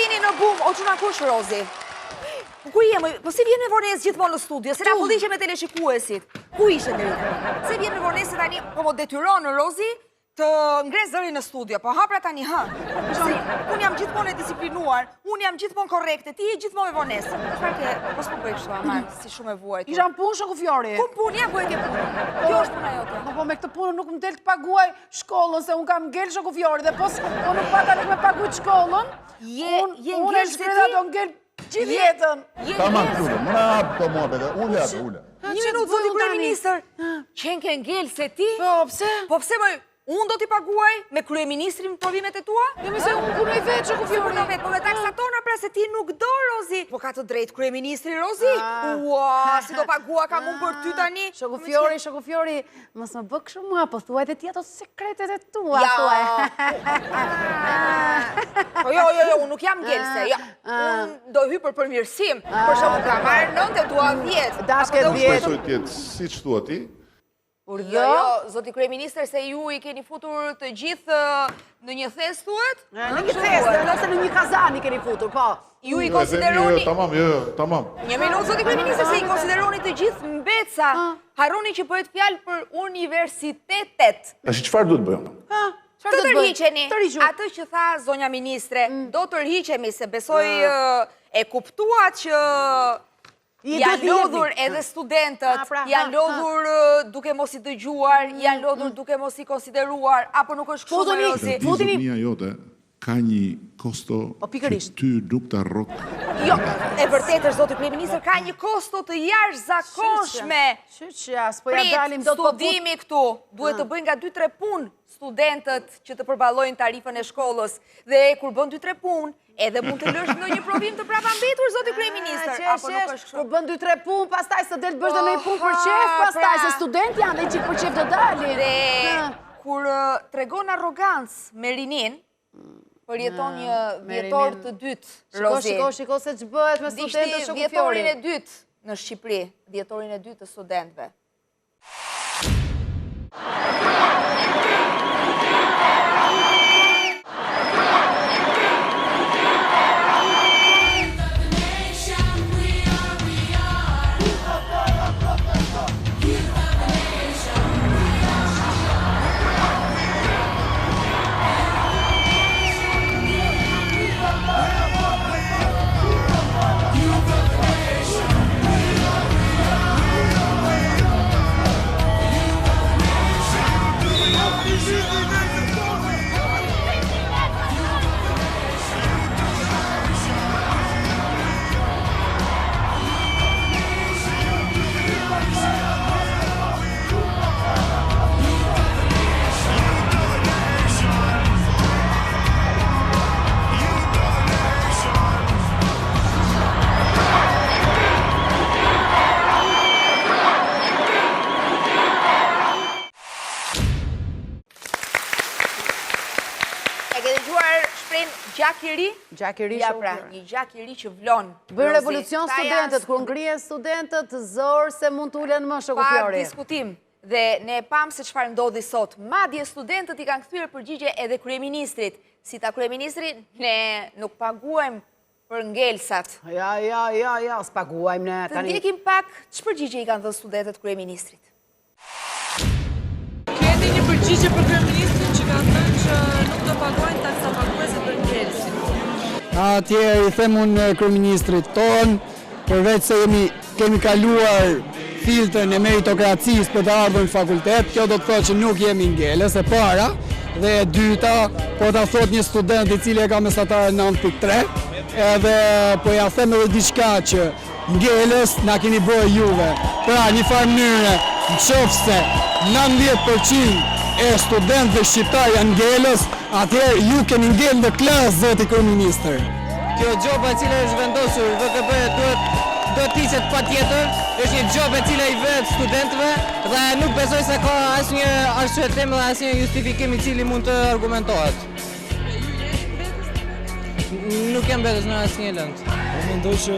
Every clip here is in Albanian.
vini në bum, o që në kush, Rozi? Ku jemë? Po si vjen me vonesë gjithmonë në studio? Se na polliqe me teleshikuesit. Ku ishe deri? Se vjen me vonesë tani, po më detyron Rozi të ngres zërin në studio, po hapra tani unë jam gjithmonë e disiplinuar, unë jam gjithmonë korrekte, ti je gjithmonë me vonesë. Çfarë ke? Mos po bëj kështu aman, si shumë e vuajtur. Isha në punë, Shoku Fiori? Ku punë? Ja ku e ke punë. Kjo është puna jote. Po me këtë punë nuk më del të paguaj shkollën, se unë kam ngel Shoku Fiori, dhe po nuk pata nuk me paguaj shkollën, unë e shkreta do ngel gjithë jetën. Tamam, Klure, më na hap të muhabete, ule. Një minutë, zoti kryeministër. Qenë ke ngel se ti? Po, pse? Po pse më? Unë do t'i paguaj me kryeministrin provimet e tua? Jo, me se unë punoj vetë, Shoku Fiori. Po me taksatona, pra se ti nuk do, Rozi. Po ka të drejtë kryeministri, Rozi? Ua, si do pagua kam unë për ty tani? Shoku Fiori, mos më bë kështu mua, po thuaj të ti ato sekretet e tua, thuaj. Po jo, unë nuk jam ngelse, jo. Unë do hyj për përmirësim, për shumë ka marrë 9 e dua 10. Dashke 10. Shpresoj t'jetë si që thua ti. Jo, zoti kryeministër, se ju I keni futur të gjithë në një thes, thuhet? Në një thes, ose në një kazan I keni futur, po. Ju I konsideroni... Tamam. Një minutë, zoti kryeministër, se I konsideroni të gjithë mbeca. Harroni që bëhet fjalë për universitetet. A shi qëfar duhet bëjmë? Të tërhiqeni. Atë që tha zonja ministre, do tërhiqemi, se besoj e kuptuat që... Janë lodhur edhe studentët, janë lodhur duke mos I dëgjuar, janë lodhur duke mos I konsideruar, apo nuk është kështu me Rozi? Mia jote ka një kosto që ty nuk të rrok. Jo, e vërtetë është, zoti kryeministër, ka një kosto të jashtëzakonshme. Prit, studimi këtu duhet të bëjnë nga 2-3 punë studentët që të përballojnë tarifën e shkollës. Dhe kur bën 2-3 punë, edhe mund të lësh në një provim të prapambetur, zoti kryeministër. Apo nuk është kështu? Kur bën 2-3 punë, pastaj se del bësh dhe në një punë për qef, pastaj se student janë dhe qik për qef të dalin. Dhe kur tregon arrogancë me rinin, përjeton një vjetor të dytë, Rozi. Shiko se që bëhet me studentët Shoku Fiori. Vjetorin e dytë në Shqipëri, vjetorin e dytë të studentëve. Gjakiri, ja pra, një gjakiri që vlon. Bëjnë revolucion studentët, kur ngrihen studentët, zorë se mund të ulen më, Shoku Fiori. Pa diskutim, dhe ne pam se çfarë ndodhi sot. Madje studentët I kanë kthyer përgjigje edhe kryeministrit. Si ta kryeministri, ne nuk paguajmë për ngelsat. Ja, s'paguajmë ne. Të ndjekim pak, ç'përgjigje I kanë dhënë studentët kryeministrit. Keni një përgjigje për kryeministrin që kanë thënë që nuk do paguajnë taksa paguese për ngelsat. Atje I them unë kryeministrit ton, përveç se kemi kaluar filtrën e meritokracisë për të ardhur në fakultet, kjo do të thotë që nuk jemi ngelës e para, dhe e dyta, po ta thot një student I cili e ka mesatare 9.3, edhe po ja them edhe diçka që ngelës na keni bërë juve. Pra, një farë mënyre, nëse 90% e studentëve shqiptar janë ngelës, atëherë ju keni ngel në klasë, zoti kryeministër. Kjo gjoba e cila është vendosur VKB duhet të hiqet patjetër, është një gjobë e cila I vret studentëve dhe nuk besoj se ka asnjë arsye dhe asnjë justifikim I cili mund të argumentohet. Nuk jam mbetës në asnjë lëndë. Unë mendoj që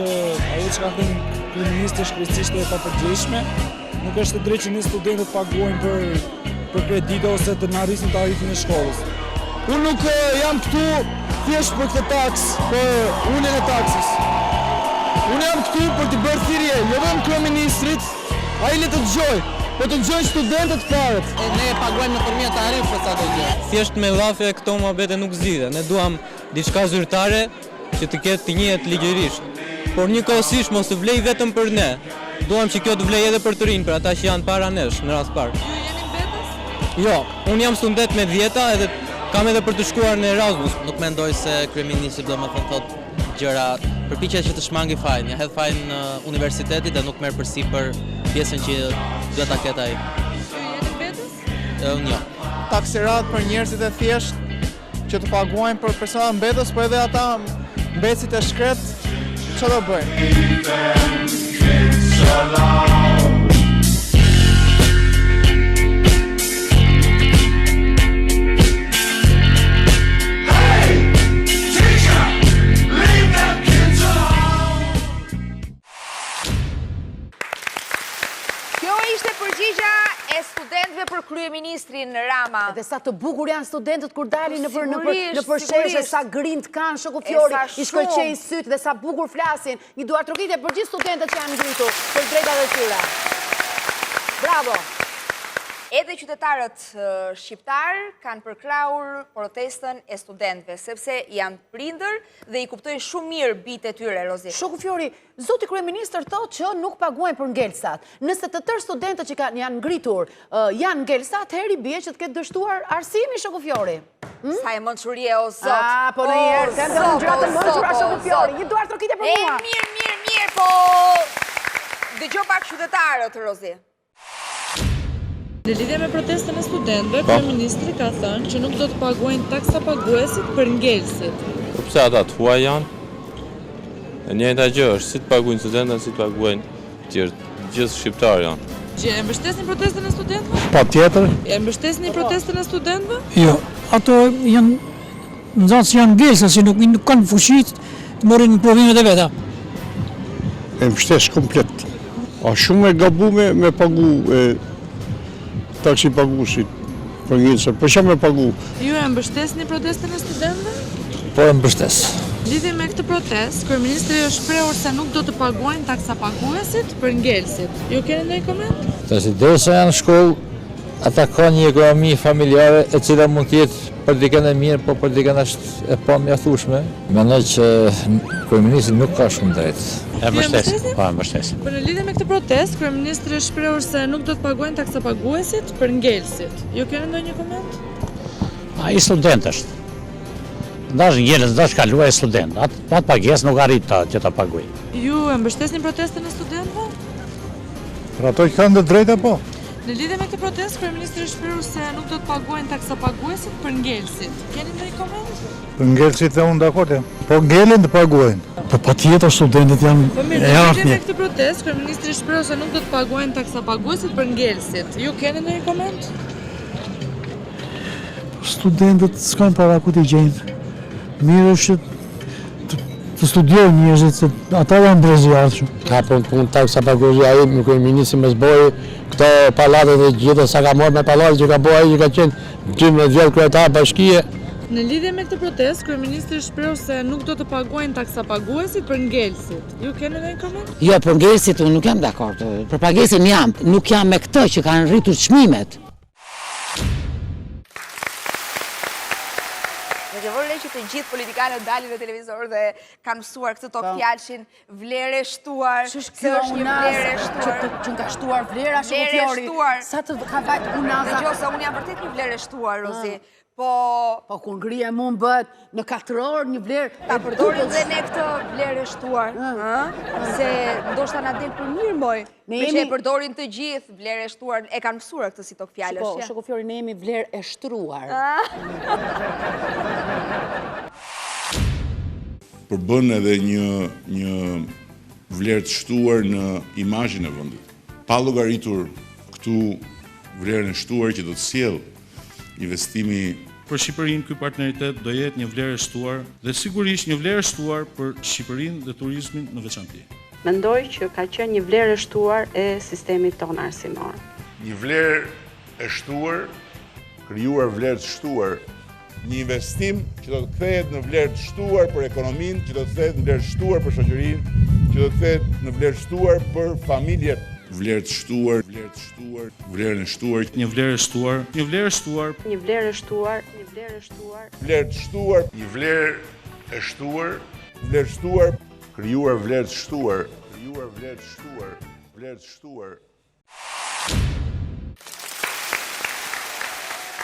ajo që ka thënë kryeministri shkrejtësisht e papërgjegjshme, nuk është të drejtë që ne studentët paguajnë për kredite ose të na rrisin tarifin e shkollës. Unë nuk jam këtu thjesht për këtë taks, për uljen e taksës. Unë jam këtu për të bërë thirrje, jo vetëm kryeministrit, ai le të dëgjoj, po të dëgjojnë studentët fare. Ne paguajmë nëpërmjet tarifës për sa të gjë. Thjesht me llafje këto muhabete nuk zgjidhen. Ne duam diçka zyrtare që të ketë të njëjtë ligjërisht. Por njëkohësisht mos të vlej vetëm për ne. Duam që kjo të vlej edhe për të rinj, për ata që janë para nesh në rast parë. Ju jeni mbetës? Jo, unë jam student me 10 edhe kam edhe për të shkuar në Erasmus. Nuk mendoj se kryeministri do më thot gjëra përpiqet që të shmangi fajin, ja hedh fajin në universitetit dhe nuk merr përsipër pjesën që duhet ta ketë ai. Ju jeni mbetës? Unë jo. Taksirat për njerëzit e thjesht që të paguajnë për persona mbetës, po edhe ata mbetësit e shkret, çfarë do bëjnë? Përgjigja e studentëve për kryeministrin Rama. Dhe sa të bukur janë studentët kur dalin në përsheshe, sa grind kanë, Shoku Fiori, i shkëlqej syt dhe sa bukur flasin. Një duartrokitje për gjithë studentët që janë ngritur për drejtat e tyre. Bravo! Edhe qytetarët shqiptar kanë përkrahur protestën e studentëve, sepse janë prindër dhe i kuptojnë shumë mirë bitë e tyre, Rozi. Shoku Fiori, zoti kryeministër thotë që nuk paguajnë për ngelsat. Nëse të tërë studentët që janë ngritur janë ngelsat, heri bie që të ketë dështuar arsimi, Shoku Fiori. Sa e mençurie o zot. Po në herë, të ndërë në gjëratë të mençura, Shoku Fiori. Një duartrokitje për mua. Mirë, po dëgjoj pak qytetarët, Rozi. Në lidhje me protestën e studentëve, kryeministri ka thënë që nuk do të paguajnë taksa paguesit për ngelsit. Po pse ata të huaj janë? E njëjta gjë është, si të paguajnë studentët, si të paguajnë gjithë shqiptarë janë. Që e mbështesni protestën e studentëve? Patjetër. E mbështesni protestën e studentëve? Jo, ato janë nxënës që janë ngelsa, që nuk kanë fushit të morin provimet e veta. E mbështes komplet. A shumë e gabume me pagu taksi paguesit për ngelsat. Për çfarë me pagu? Ju e mbështesni protestën e studentëve? Po e mbështes. Lidhje me këtë protestë, kryeministri është shprehur se nuk do të paguajnë taksa paguesit për ngelsit. Ju keni ndonjë koment? Tash derisa janë në shkollë, ata kanë një ekonomi familjare e cila mund të jetë për dikën e mirë, po për dikën është e pamjaftueshme. Mendoj që kryeministri nuk ka shumë drejtë. E mbështes? Po e mbështes. Por në lidhje me këtë protestë, kryeministri është shprehur se nuk do të paguajnë taksa paguesit për ngelsit. Ju keni ndonjë koment? Ai student është. Ndash ngelës, ndash kaluaj student. Atë pagesë nuk arrit që ta paguaj. Ju e mbështesni protestën e studentëve? Për ato që kanë të drejta, po. Në lidhje me këtë protestë, kryeministri është shprehur se nuk do të paguajnë taksa paguesit për ngelsit. Keni ndonjë koment? Për ngelsit e unë dakord. Po ngelen të paguajnë. Po patjetër studentët janë Po mirë, në lidhje me këtë protestë, kryeministri është shprehur se nuk do të paguajnë taksa paguesit për ngelsit. Ju keni ndonjë koment? Studentët s'kan para ku t'i gjejnë. Mirë është të studiojnë njerëzit, se ata janë brezjarë. Ka punë taksa paguesi ai me kryeministri mos bëj këto pallatet e gjitha sa ka marrë me pallatet që ka bëj ai që ka qenë 12 vjet kryetar bashkie. Në lidhje me këtë protestë, kryeministri është shprehur se nuk do të paguajnë taksa paguesit për ngelsit. Ju keni ndonjë koment? Jo, për ngelsit unë nuk jam dakord. Për pagesën jam, nuk jam me këtë që kanë rritur çmimet. Që të gjithë politikanët dalin në televizor dhe kanë mësuar këtë tokë fjalshin vlerë e shtuar, se është një vlerë e shtuar. Që nga shtuar vlera, Shoku Fiori. Sa të ka vajt unaza. Dhe gjosa, unë jam vërtet një vlerë e shtuar, Rozi. Po kur ngrije mund bëhet në 4 orë një vlerë. Ta përdorim dhe ne këtë vlerë e shtuar. Se ndoshta na del për mirë moj. Me që e përdorin të gjithë vlerë e shtuar. E kanë mësuar këtë si tokë fjalësh. Po, Shoku Fiori, ne jemi vlerë e shtruar. Përbën edhe një vlerë të shtuar në imazhin e vendit. Pa llogaritur këtu vlerën e shtuar që do të sjellë investimi. Për Shqipërinë ky partneritet do jetë një vlerë e shtuar dhe sigurisht një vlerë e shtuar për Shqipërinë dhe turizmin në veçantë. Mendoj që ka qenë një vlerë e shtuar e sistemit tonë arsimor. Një vlerë e shtuar, krijuar vlerë të shtuar një investim që do të kthehet në vlerë të shtuar për ekonominë, që do të kthehet në vlerë të shtuar për shoqërinë, që do të kthehet në vlerë të shtuar për familjet. Vlerë të shtuar, vlerën e shtuar, një vlerë e shtuar, një vlerë e shtuar, një vlerë e shtuar, një vlerë e shtuar, vlerë të shtuar, një vlerë e shtuar, vlerë shtuar, krijuar vlerë të shtuar, krijuar vlerë të shtuar, vlerë të shtuar.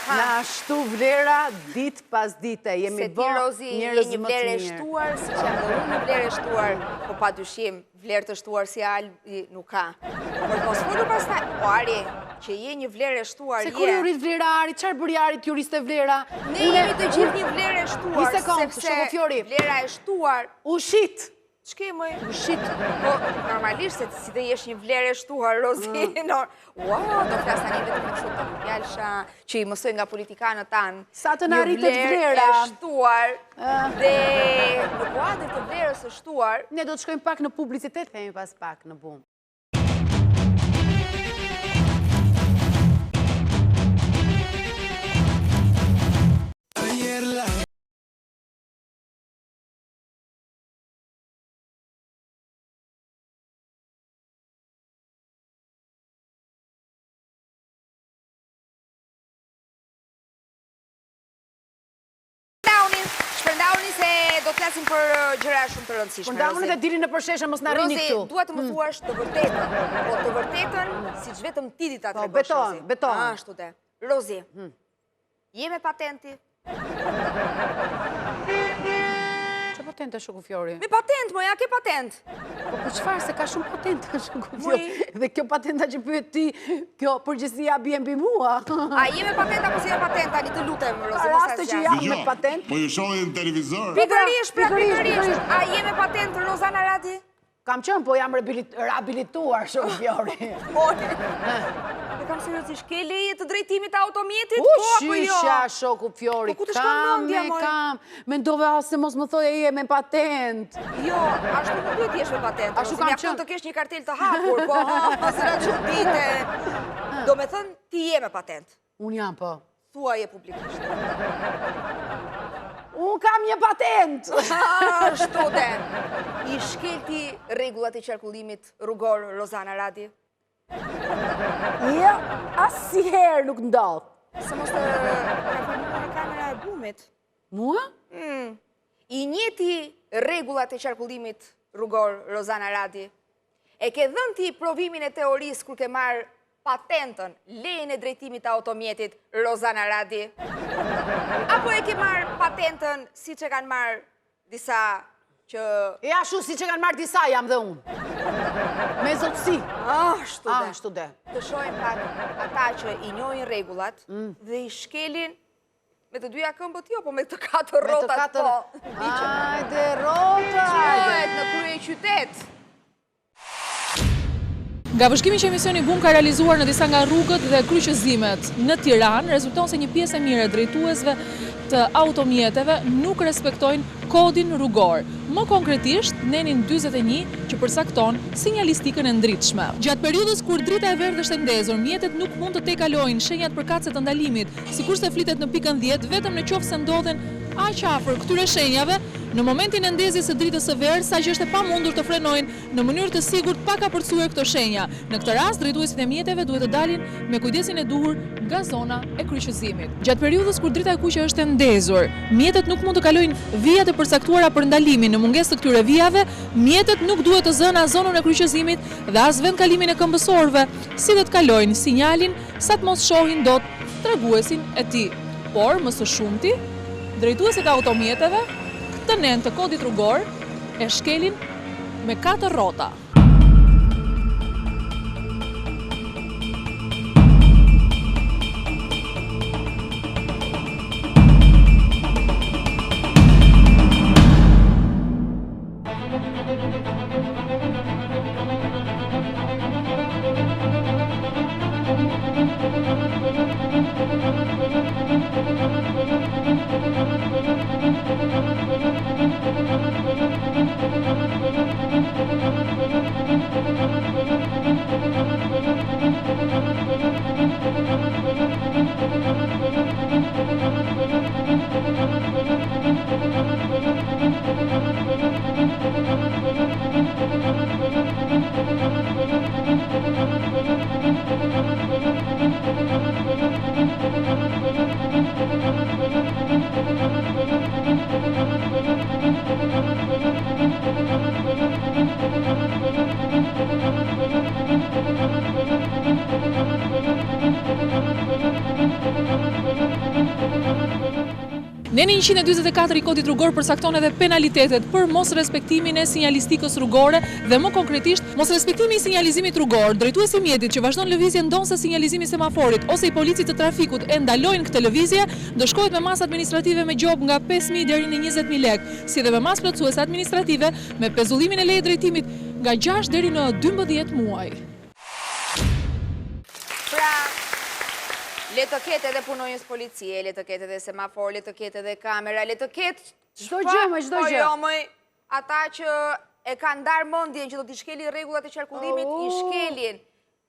Na shtu vlera dit pas dite, jemi bë njerëz më të mirë. Se ti, Rozi, je një vlerë e shtuar, si që jam dhe unë një vlerë e shtuar, po pa dyshim, vlerë të shtuar si Albi nuk ka. Por mos folur pastaj, po Ari, që je një vlerë e shtuar, je. Se kur ju rrit vlera Ari, çfarë bëri Ari t'ju riste vlera? Ne jemi të gjithë një vlerë e shtuar, sepse vlera e shtuar ushit. Ç'ke më? Ushit. Po, normalisht se si të jesh një vlerë e shtuar, Rozi. Wow, do flas tani vetëm me kështu të fjalësha që i mësoj nga politikanët tanë. Sa të na rritet vlera. Një vlerë e shtuar dhe në kuadër të vlerës së shtuar. Ne do të shkojmë pak në publicitet, themi pas pak në bum. Shpërndauni se do të flasim për gjëra shumë të rëndësishme. Shpërndauni dhe dilin në përsheshe, mos na rrini këtu. Rozi, dua të më thuash të vërtetën. Po të vërtetën, siç vetëm ti di ta tregosh. Beton. Ashtu te. Rozi, je me patenti? Çfarë patente Shoku Fjori? Me patent, mo ja ke patent. Po çfarë se ka shumë patente Shoku Fjori. Dhe kjo patenta që pyet ti, kjo përgjegjësia bie mbi mua. A je me patent apo si je patent tani të lutem, Rozi, mos asgjë. Që jam me patent. Po ju shohim në televizor. Pikërisht. A je me patent Rozana Radi? Kam qenë, po jam rehabilituar, Shoku Fjori. E kam seriozisht, ke leje të drejtimit të automjetit? Shisha, Shoku Fjori, kam. Mendova se mos më thoje je me patent. Jo, ashtu nuk duhet jesh me patent. Ashtu kam qenë të kesh një kartel të hapur, po, se na çudite. Do me thënë, ti je me patent. Unë jam, po. Thuaje publikisht. Unë kam një patent! Ashtu dhe. I shkelti rregullat e qarkullimit rrugor Rozana Radi? Jo, asnjëherë nuk ndodh. Se mos të ka filmuar kamera e bumit. Mua? I njëti rregullat e qarkullimit rrugor Rozana Radi. E ke dhënë ti provimin e teorisë kur ke marrë patentën, lejen e drejtimit të automjetit Rozana Radi? Apo e ke marrë patentën si që kanë marrë disa që... Ja, shu si që kanë marrë disa jam dhe unë. Me zotësi. Ashtu dhe. Të shojmë pak ata që i njohin rregullat dhe i shkelin me të dyja këmbët jo, po me të katër rrotat po. Ajde, rrota! Qohet në krye qytet. Nga vëzhgimi që emisioni BUM ka realizuar në disa nga rrugët dhe kryqëzimet në Tiranë, rezulton se një pjesë e mirë e drejtuesve të automjeteve nuk respektojnë kodin rrugor. Më konkretisht, nenin 41 që përsakton sinjalistikën e ndritshme. Gjatë periudhës kur drita e verdhë është e ndezur, mjetet nuk mund të tekalojnë shenjat përkatëse të ndalimit, sikurse flitet në pikën 10, vetëm në qoftë se ndodhen aq afër këtyre shenjave në momentin e ndezjes së dritës së verdhë, sa që është e pamundur të frenojnë në mënyrë të sigurt pa kapërcyer këto shenja. Në këtë rast, drejtuesit e mjeteve duhet të dalin me kujdesin e duhur nga zona e kryqëzimit. Gjatë periudhës kur drita e kuqe është e ndezur, mjetet nuk mund të kalojnë vijat e përcaktuara për ndalimin. Në mungesë të këtyre vijave, mjetet nuk duhet të zënë as zonën e kryqëzimit dhe as vend kalimin e këmbësorëve, si dhe të kalojnë sinjalin sa të mos shohin dot treguesin e tij. Por më së shumti, drejtuesit e automjeteve këtë nen të kodit rrugor e shkelin me 4 rrota. Thank you. Neni 144 i kodit rrugor përcakton edhe penalitetet për mos respektimin e sinjalistikës rrugore dhe më konkretisht mos respektimi i sinjalizimit rrugor. Drejtuesi i mjetit që vazhdon lëvizjen ndonse sinjalizimi semaforit ose i policit të trafikut e ndalojnë këtë lëvizje, do shkohet me masë administrative me gjop nga 5.000 deri në 20.000 lekë, si dhe me masë plotësuese administrative me pezullimin e lejë drejtimit nga 6 deri në 12 muaj. Le të ketë edhe punonjës policie, le të ketë edhe semafor, le të ketë edhe kamera, le të ketë... Çdo gjë. Po jo, ata që e kanë ndarë mendjen që do t'i shkelin rregullat e qarkullimit, i shkelin.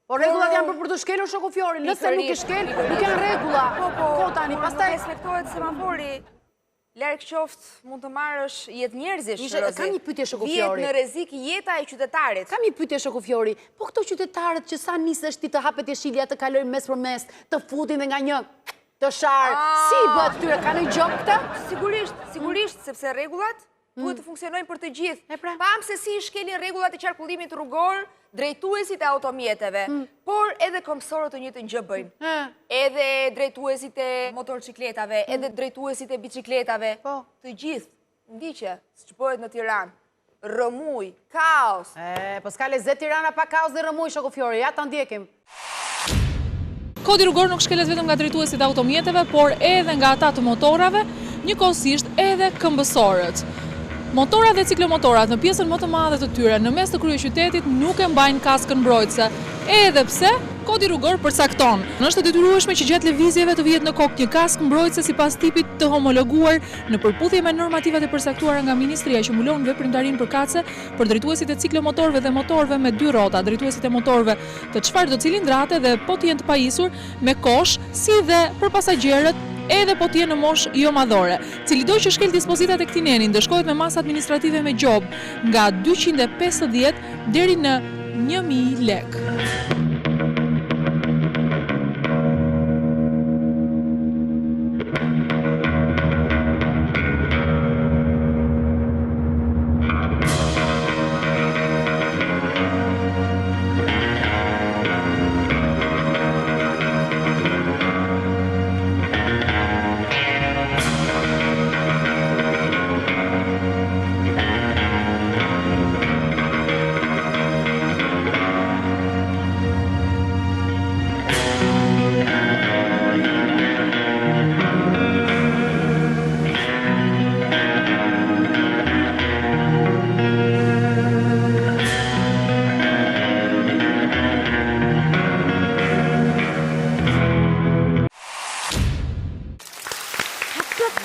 Po rregullat janë për të shkelur Shoku Fjori, nëse nuk i shkel, nuk janë rregulla. Po tani, pastaj respektohet semafori. Larg qoftë mund të marrësh jetë njerëzish. Kam një pyetje Shoku Fjori. Vjet në rrezik jeta e qytetarit. Kam një pyetje Shoku Fjori. Po këto qytetarët që sa nisesh ti të hapet jeshilja të kalojnë mes për mes, të futin dhe nga një të sharë, si bëhet këtyre, ka në gjop këta? Sigurisht, sepse rregullat duhet të funksionojnë për të gjithë. Pam se si shkelin rregullat e qarkullimit rrugor, drejtuesit e automjeteve, por edhe komësorët të njëjtën gjë bëjnë. Edhe drejtuesit e motorcikletave, edhe drejtuesit e bicikletave, të gjithë, ndiqe, siç bëhet në Tiranë. Rëmuj, kaos. Po s'ka lezet Tirana pa kaos dhe rëmuj, Shoku Fjori, ja ta ndjekim. Kodi rrugor nuk shkelet vetëm nga drejtuesit e automjeteve, por edhe nga ata të motorave, njëkohësisht edhe këmbësorët. Motorat dhe ciklomotorat në pjesën më të madhe të tyre në mes të kryeqytetit nuk e mbajnë kaskën mbrojtëse, edhe pse kodi rrugor përcakton. Është e detyrueshme që gjatë lëvizjeve të vihet në kokë një kaskë mbrojtëse sipas tipit të homologuar në përputhje me normativat e përcaktuara nga Ministria që mbulon veprimtarinë përkatëse për drejtuesit e ciklomotorëve dhe motorëve me 2 rrota, drejtuesit e motorëve të çfarëdo cilindrate dhe po të jenë të pajisur me kosh, si dhe për pasagjerët edhe po t'jenë në mosh jo madhore. Cilidoj që shkel dispozitat e këtij neni ndëshkohet me masë administrative me gjobë nga 250 deri në 1.000 lekë.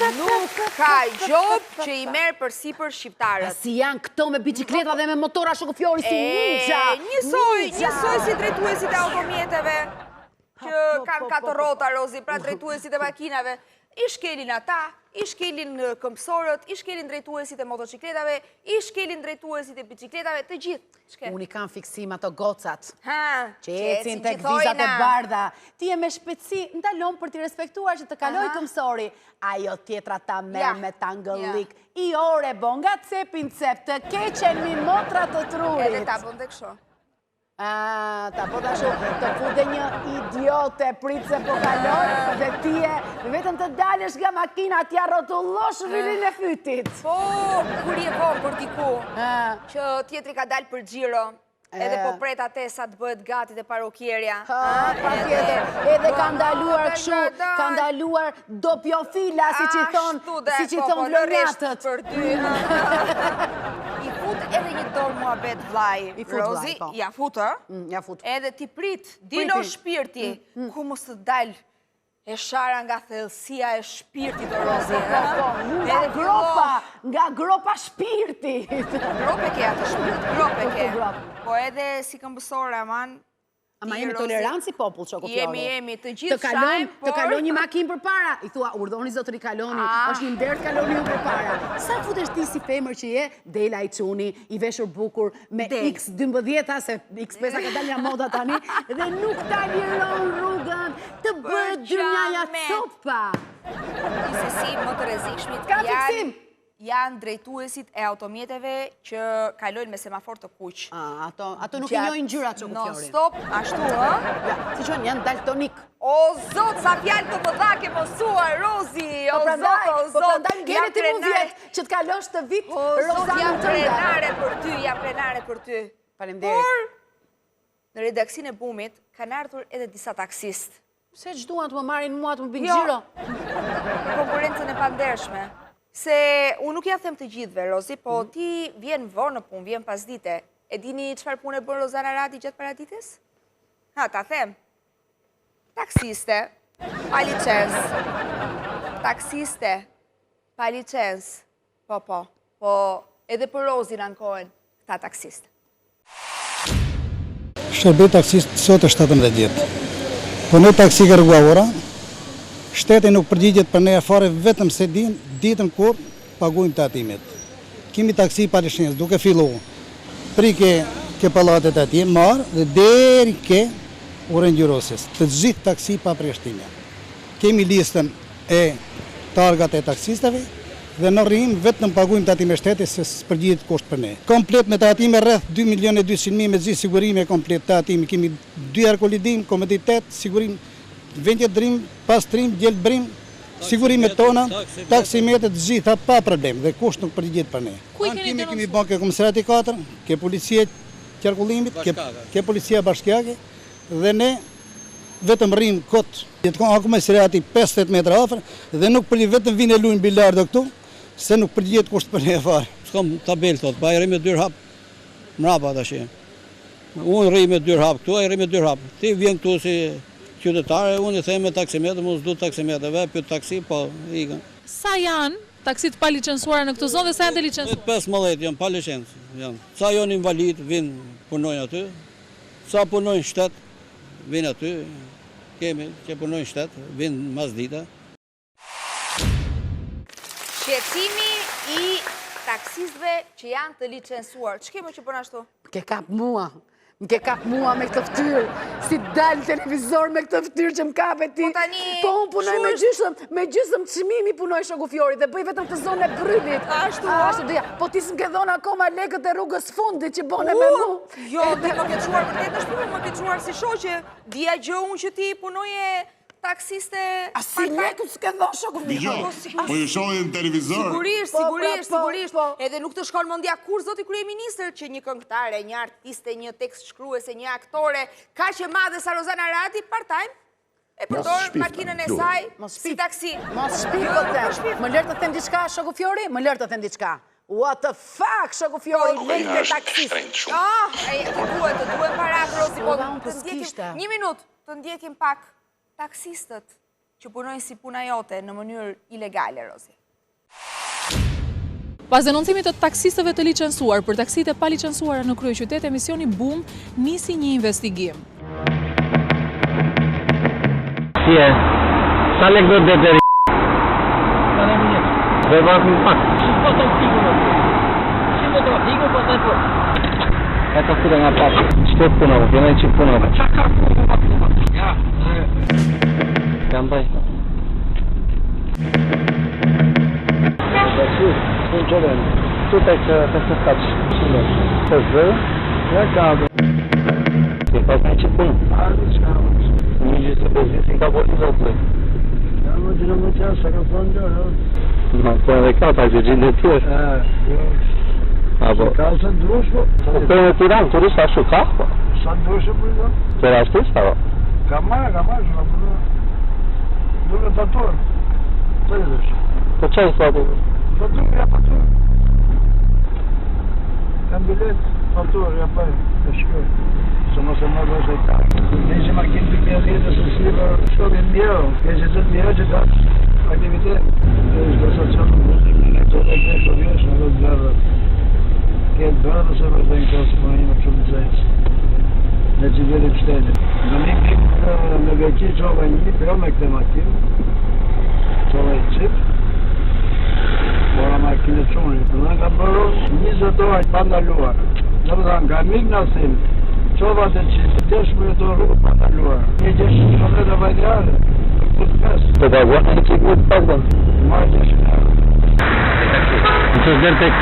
Nuk ka gjop që i merë përsipër shqiptarët. Si janë këto me bicikleta dhe me motora Shoku Fjori si ninja. Njësoj si drejtuesit e automjeteve që kanë 4 rrota, Rozi, pra drejtuesit e makinave. I shkelin ata, i shkelin këmbësorët, i shkelin drejtuesit e motocikletave, i shkelin drejtuesit e bicikletave, të gjithë. Unë i kam fiksim ato gocat, që ecin që tek vizat e bardha. Ti e me shpejtësi ndalon për t'i respektuar që të kaloj këmbësori. Ajo tjetra ta merr me tangëllik. I ore bo nga cepin cep të keqen mi motra të trurit. Edhe ta bënde kësho. Ta po ta shumë, të fude një idiote pritë se po kaloj dhe tije vetëm të dalësh nga makina t'ja rotullosh vilin e fytit. Po, kur je vonë për diku, që tjetri ka dalë për gjiro, edhe po pret atesa të bëhet gati dhe parokjerja. Pa tjetër, edhe ka ndaluar këshu, ka ndaluar dopjofila, si që i thonë vlonjatët. I fut edhe një dorë muhabet vlaj, Rozi, ja futë, edhe ti prit, dilo shpirti, ku mos të dalë e shara nga thellësia e shpirtit, Rozi. Nga gropa shpirti. Grope ke atë shpirt, grope ke. Po edhe si këmbësore, aman. Ama jemi tolerancë i popull, Shoku Fjori. Jemi, të gjithë shajmë, por... Të kalon një makinë për para. I thua, urdhoni zotëri kaloni, është një ndërë kaloni ju për para. Sa futesh ti si femër që je, Dela i quni, i veshur bukur, me X12, se X5 ka dalë nga moda tani, dhe nuk ta liron rrugën, të bëhet gjënjaja copa. Njësesi më të rrezikshmit janë... janë drejtuesit e automjeteve që kalojnë me semafor të kuq. Ato nuk i njojnë ngjyrat që Non stop, ashtu, ë? Si qënë, janë daltonik. O, Zot, sa fjalë të mëdha ke mësuar, Rozi! O, Zot, o, Zot! Po prandaj ngele ti mu vjetë që të kalosh të vit Rozanën jam prenare për ty, jam prenare për ty. Faleminderit. Por, në redaksinë e Bumit, kanë ardhur edhe disa taksist. Se që duan të më marrin mua të më bëjnë gjiro? Konkurencën e pandershme. Se unë nuk ja them të gjithve, Rozi, po ti vjen vonë në punë, vjen pas dite. E dini çfarë punë bën Rozana Radi gjatë paradites? Ha, ta them. Taksiste, pa licencë. Taksiste, pa licencë. Po, edhe për Rozin ankohen këta taksiste. Shërbej taksist sot është 17 vjetë. Po në taksi kërgua ora, shteti nuk përgjigjet për ne fare vetëm se ditën kur paguajmë të atimet. Kemi taksi pa licencë, duke fillu prike ke pallatet atje, marë dhe deri ke urën gjyrosis, të gjithë taksi pa preshtime. Kemi listën e targat e taksisteve dhe në rrim vetëm paguajmë të atime shteti se së përgjigjet kusht për ne. Komplet me të atime rreth 2.200.000 me gjithë sigurime komplet të atime. Kemi 2 arkolidim, komoditet, sigurim, vendjet drim, pastrim, gjelë brim, sigurimet tona, taksimetet gjitha pa problem dhe kusht nuk përgjigjet për ne. Kemi banke komisariati 4, ke policia qarkullimit, ke policia bashkjake dhe ne vetëm rrim kot. Jetë ka komisariati 50 metra afër dhe nuk përgjigjet vetëm vinë lujnë bilardo këtu, se nuk përgjigjet kusht për ne e fare. S'kam tabel, thot, pa e rrim me 2 hap mrapa të ashe. Unë rrim me 2 hap këtu, e rrim me 2 hap. Ti vjen këtu si qytetare, unë i them me taksimetë, mos du taksimetëve, pyet taksi, po, ikën. Sa janë taksit pa licencuara në këtë zonë dhe sa janë të licencuara? 15 janë pa licencë. Sa janë invalid, vinë punojnë aty. Sa punojnë shtet, vinë aty. Kemi që punojnë shtet, vinë mas dita. Shqetësimi i taksistëve që janë të licencuar. Që kemi që bën ashtu? Ke kap mua. Më ke kap mua me këtë ftyrë, si dalë televizor me këtë ftyrë që më kape ti. Po unë punoj me gjysëm çmimi punoj shoku Fjori dhe bëj vetëm këtë zonë e Brydit. Ashtu doja. Po ti s'm ke dhënë akoma lekët e rrugës fundit që bone me mu. Jo, ti më ke çuar vërtet është më ke çuar si shoqe. Dia gjë unë që ti punoje taksiste... A si leku s'ke dhënë shoku Fjori? Po ju shohin në televizor? Sigurisht. Edhe nuk të shkon mendja kur zoti kryeministër që një këngëtare, një artiste, një tekst shkruese, një aktore, kaq e madhe sa Rozana Radi part-time e përdor makinën e saj si taksi. Mos shpik. Më lër të them diçka shoku Fjori? Më lër të them diçka. What the fuck, shoku Fjori, lekë taksist. Të duhet parat, Rozi, po të ndjekim... Një minut, të ndjekim pak taksistët që punojnë si puna jote në mënyrë ilegale, Rozi. Pas denoncimit të taksistëve të licencuar për taksitë pa licencuara në kryeqytet, emisioni Bum nisi një investigim. Si e? Sa lek do të deri? Dhe vakë në pak. Po të figu, po të po. E të fire nga pak. Qëtë punove, vjene që punove. Qa ka punove? Ja. Jam bëj. Unë qëllën, tu të të staqë. Të zë, ja kado. Ti pa të që punë? Arë, që ka më. Një gjithë të pozitin ka bërë të të. Ja, më gjënë më tja, sa ka thonë gjërë. Ma të edhe ka, ta që gjindë të tjerë. Apo. Ka se ndrush, po. Po për në Tiranë, turist ashtu ka, po. Sa ndrush e për në? Për ashtis, po. Ka marë, që ka përë. Duke faturë. Të edhësh. Po që i faturë? Faturë, ja faturë. Kam bilet, faturë, ja paj, të shkoj. Se mos e më dhe e ta. Ne që makinë të kja dhjetë se si për shkokin mjero. Kje që të mjero që ta aktivitet. E ishtë sa që në në të dhe këtë shkovjesh në dhe të bërë. Këtë bërë se për të në kësë për një më shumë të zajtë. Në që vjerit shtetit. Në një pikë në veki qove një, jo me këte makinë, qove i qip, bora makinë të qunit. Në nga bërë 20 orë pa ndaluar. Në më dhanë, nga mik në asim, qova të qip, 10 orë pa ndaluar. Një 10 km vajtjare, këtë 5. Të da guanë në qip të pakën? Marë 10 orë. der tek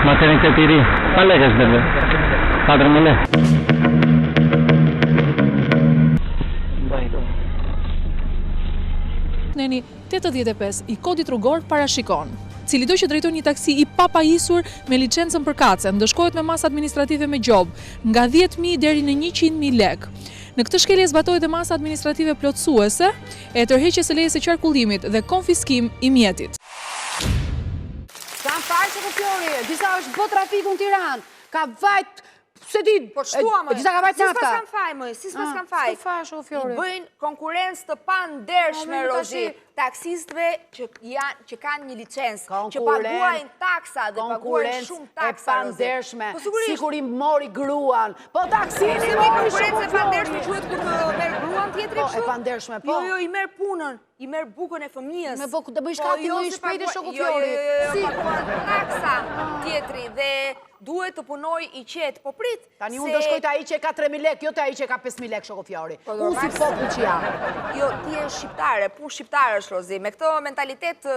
materniteti I ri. Sa lekë është der? 4.000 lekë. Neni 85 I kodit rrugor parashikon, cili do që drejton një taksi I papajisur me licencën për kacen, ndëshkohet me masë administrative me gjobë, nga 10.000 deri në 100.000 lekë. Në këtë shkelje zbatohet dhe masë administrative plotësuese, e tërheqjes së lejes së qarkullimit dhe konfiskim I mjetit. Kam parë që Fjori, disa është bë trafiku në Tiranë, ka vajt, se di, disa ka vajt nafta. Si s'pas kam faj, mëj, si s'pas kam faj. I bëjnë konkurencë të pandershme, Rozi, taksistëve që kanë një licencë, që paguajnë taksa dhe paguajnë shumë taksa. E pandershme, sikur I mori gruan, po taksini mori shumë konkurencë e pandershme quhet kur të merë gruan tjetri kështu? E pandershme, po. Jo, I merë punën, I merë bukën e fëmijës. Me bukën të bëjsh kati në I shpejt e shoku Fjori. Jo, paguan taksa tjetri dhe duhet të punoj I qetë, po prit. Tani unë do shkoj të ai që ka 3.000 lekë, jo të ai që ka 5.000 lekë shoku Fjori. Unë si popull që jam. Jo, ti je shqiptare, punë shqiptare është Rozi. Me këtë mentalitet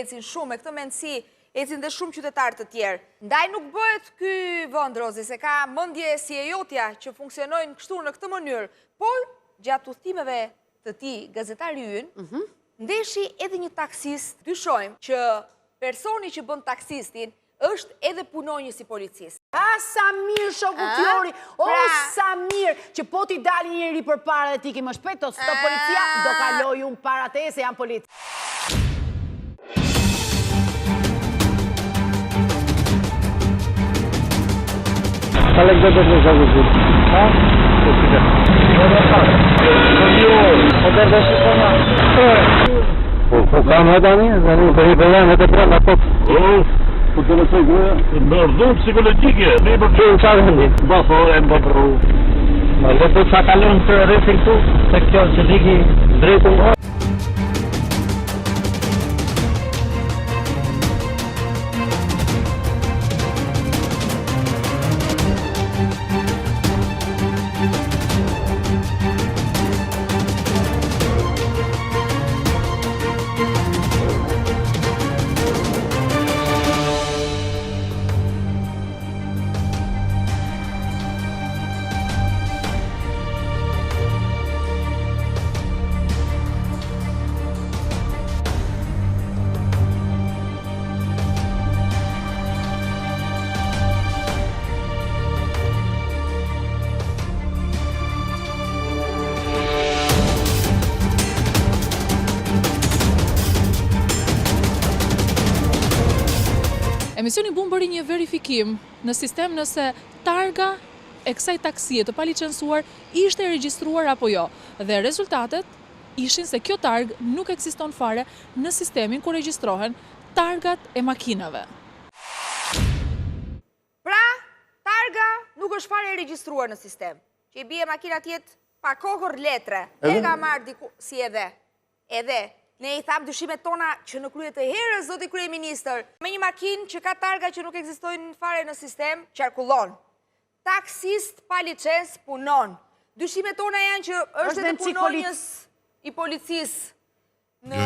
ecin shumë, me këtë mendësi ecin dhe shumë qytetarë të tjerë. Ndaj nuk bëhet ky vend Rozi, se ka mendje si e jotja që funksionojnë kështu në këtë mënyrë, por gjatë udhëtimeve të tij gazetari ynë, ndeshi edhe një taksist. Dyshojmë që personi që bën taksistin është edhe punonjës I policisë. Sa mirë shoku Fjori, sa mirë që po ti dali njëri për para dhe ti ki më shpejt, të policia do kaloj unë para te se jam polic. Sa lekë do të shoku Fjori? Ha? Po kam e tani për I problemet e prema po. Po të në sejtë në rëdhëm psikologike, në I përgjë në qarë hëndit. Ba, po, e më përru. Në le po të kalon të rrëfin tu, se kjo që diki drejtu në. Emisioni Bum bëri një verifikim në sistem nëse targa e kësaj taksie të palicencuar ishte regjistruar apo jo. Dhe rezultatet ishin se kjo targë nuk ekziston fare në sistemin ku regjistrohen targat e makinave. Pra, targa nuk është fare regjistruar në sistem. Që I bie makina tjetë pa kokër letre. E ka marrë diku si edhe. Ne I tham dyshimet tona që në krye të herës, zoti kryeministër, me një makinë që ka targa që nuk ekzistojnë fare në sistem, qarkullon. Taksist pa licencë punon. Dyshimet tona janë që është edhe punonjës I policisë në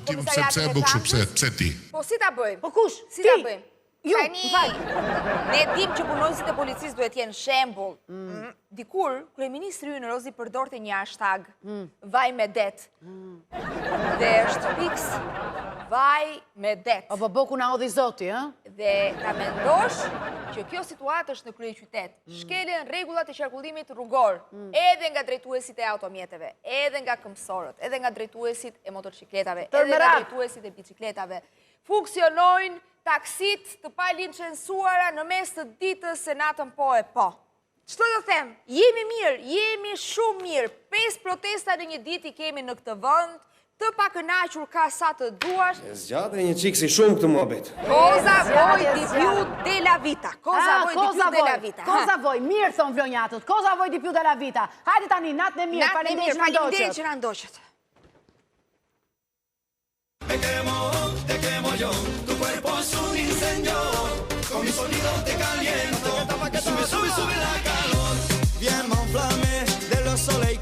komisariatin e Tangës. Pse ti? Po si ta bëjmë? Po kush? Si ta bëjmë? Jo, ne dim që punonjësit e policisë duhet jenë shembull. Dikur, kryeministri ynë Rozi përdorte një hashtag, vaj me det. Dhe është fiks vaj me det. O po boku na odhi zoti, ë? Dhe ta mendosh që kjo situatë është në kryeqytet. Shkelen rregullat e qarkullimit rrugor, edhe nga drejtuesit e automjeteve, edhe nga këmbësorët, edhe nga drejtuesit e motorcikletave, edhe nga drejtuesit e bicikletave. Funksionojnë taksit të palicencuara në mes të ditës se natën po e po. Ç'do të them? Jemi mirë, jemi shumë mirë. 5 protesta në një ditë I kemi në këtë vend, të pakënaqur ka sa të duash. Zgjatë një çik si shumë këtë muhabet. Cosa voi di più della vita? Cosa voi di più della vita? Cosa voi? Mirë thon vlonjatët. Cosa voi di più della vita? Hajde tani natën e mirë, faleminderit që na ndoqët. Te quemo yo, tu cuerpo es un incendio, con mi sonido te caliento, sube la calor, bien enflame de los soles.